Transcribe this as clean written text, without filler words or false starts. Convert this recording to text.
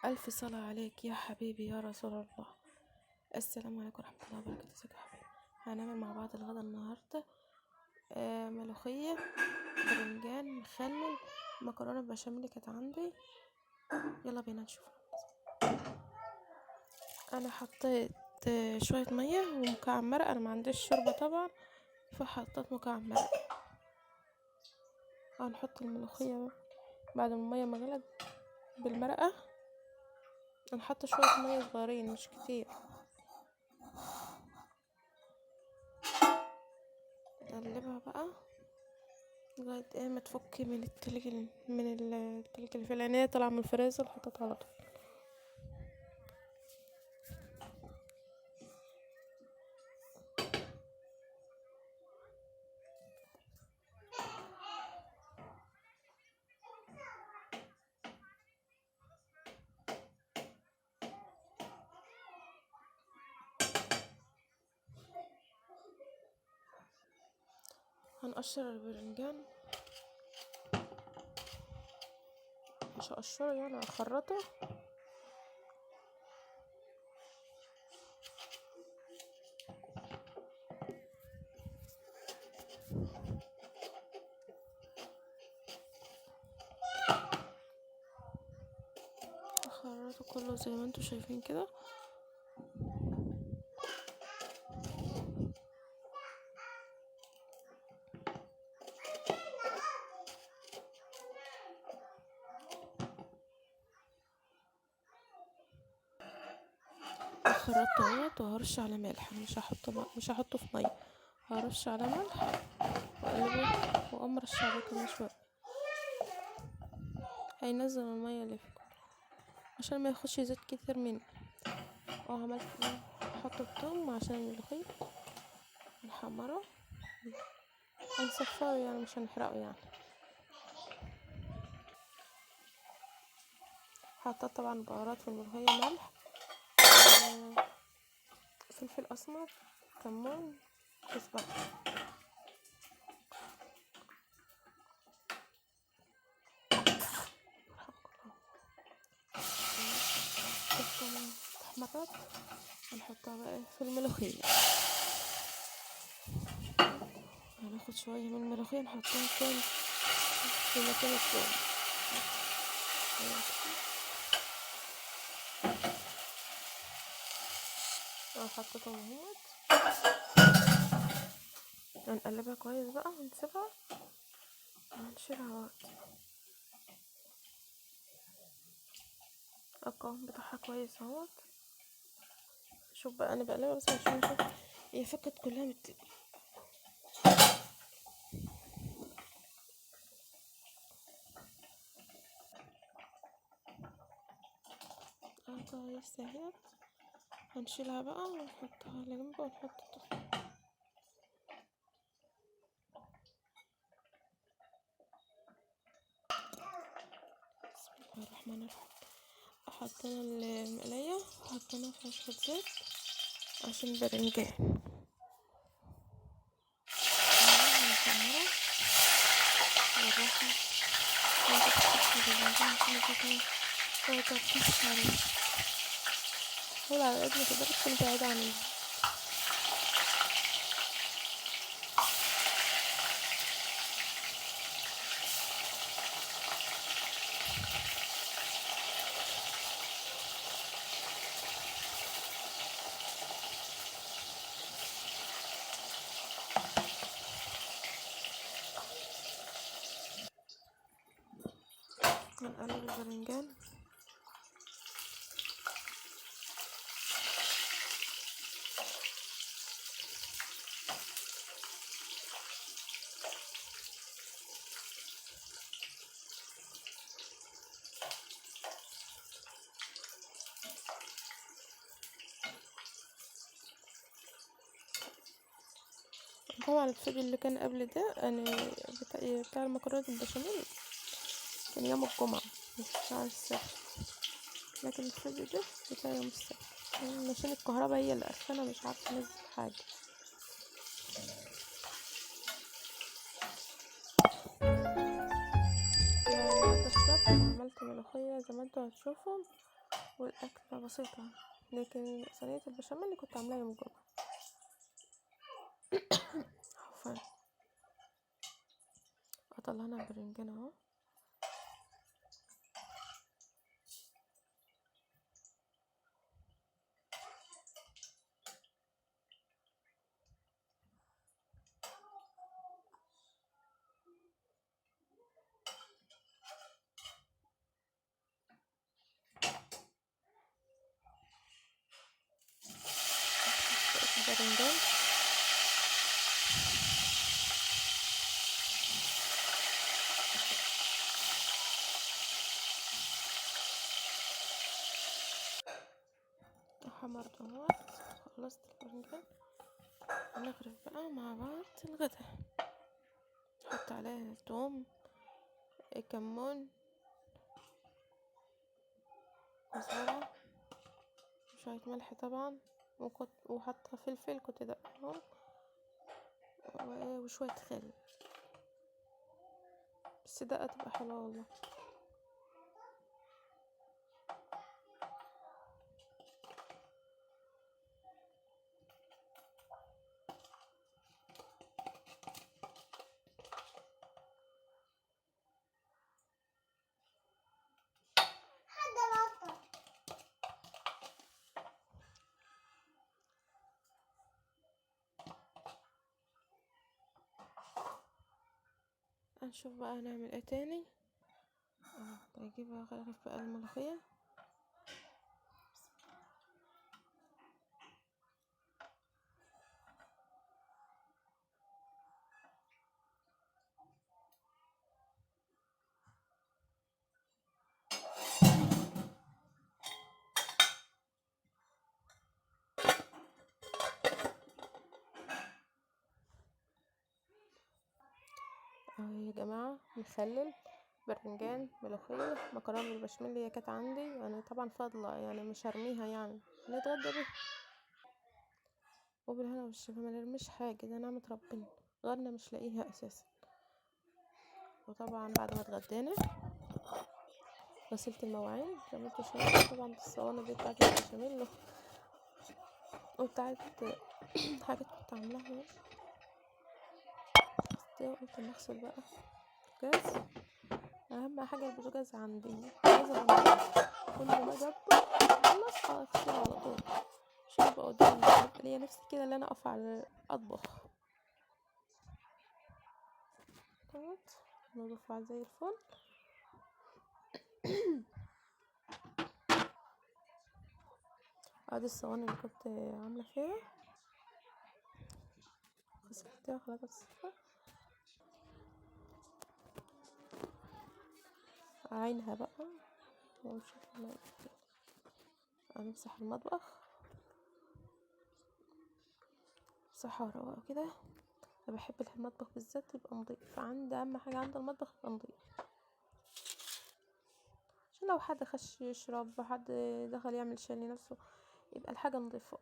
ألف صلاة عليك يا حبيبي يا رسول الله. السلام عليكم ورحمة الله وبركاته. ازيك يا حبيبي؟ هنعمل مع بعض الغدا النهاردة. ملوخية، برنجان مخلل، مكرونة بشاميل كانت عندي. يلا بينا نشوف. انا حطيت شوية مية ومكعب مرق. انا ما عنديش شوربة طبعا، فحطيت مكعب مرق. هنحط الملوخية بعد ما المية ما غلت بالمرقة. هنحط شوية مية صغيرين مش كتير. نقلبها بقى لغاية ما تفك من التلج اللي في العينية طالعة من الفريزر. حطيتها على طول. هنقشر البرنجان، مش هقشره يعني هخرطه. هخرطه كله زي ما انتوا شايفين كده. خرطته اهوت، وهرش على ملح. مش هحطه في ميه، هرش على ملح واقلبه واقوم رش عليه كمان شويه. هينزل الميه اللي فيه عشان ما ياخدش زيت كتير مني. وعملت ايه، احط الثوم عشان الملوخيه نحمره. هنصفره يعني مش هنحرقه يعني. حطيت طبعا بهارات في الملوخيه، ملح، فلفل اسمر، كمون، كزبره. احمرت هنحطها بقى في الملوخيه. هناخد شويه من الملوخيه نحطها في مكان الثوم. حطيتهم اهوت. هنقلبها كويس بقى ونسيبها ونشيلها وقت. القوام بتاعها كويس اهوت. شوف بقى انا بقلبها بس عشان اشوف هي فكت كلها كويس اهيت. هنشيلها بقى ونحطها على جنب ونحط الطفل. بسم الله الرحمن الرحيم. حطينا المقلية وحطينا فيها شوية زيت عشان البرنجان. نحمره بالراحة. حاول على قد ما تقدر تكون بعيدة عن هنقلب البرنجان. طبعا الفيديو اللي كان قبل ده انا بتاع المكرونه البشاميل كان يوم الجمعه مش بتاع السبت، لكن الفيديو ده بتاع يوم السبت عشان الكهرباء هي اللي قفلة، مش عارفه انزل حاجه. النهارده السبت وعملت ملوخيه زي ما انتوا هتشوفوا. والأكلة بسيطة، لكن صينية البشاميل اللي كنت عاملاها يوم الجمعة. عفوا. طلعنا البرنجان اهو. البرنجان حمرت اهو. خلصت البرنجان، هنغرف بقى مع بعض الغدا. نحط عليها توم، كمون، كزبرة، شوية ملح طبعا، وحاطة فلفل كنت دقهم، وشوية خل، بس دقة تبقى حلوة والله. هنشوف بقى هنعمل ايه تاني. هجيب اغرف بقى الملوخية. اهو يا جماعة، مخلل، برنجان، ملوخية، مكرونة بالبشاميل اللي هي كانت عندي، انا طبعا فاضلة يعني مش هرميها، يعني نتغدى بيها. وبالهنا والشفا، ما نرميش حاجة، ده نعمة ربنا، غيرنا مش لاقيها اساسا. وطبعا بعد ما اتغدينا غسلت المواعين زي ما انتوا شايفين، طبعا الصواني دي بتاعت البشاميل وبتاعت حاجات كنت عاملاها. قلت نغسل بقى البوتاجاز، اهم حاجه البوتاجاز عندي لازم كل ما اجي اخلص اغسله على طول، عشان يبقى قدامي، يبقى ليا نفسي كده اللي انا اقف على اطبخ. اهوت نضيفها زي الفل. ادي الصواني اللي كنت عامله فيها، غسلتها خلاص الصفر. عينها بقى ونشوف هنمسح المطبخ صحة ورواقة كده. انا بحب المطبخ بالذات يبقى نظيف، عندي اهم حاجه عند المطبخ يبقى نظيف، عشان لو حد خش يشرب، حد دخل يعمل شاي لنفسه، يبقى الحاجه نظيفه.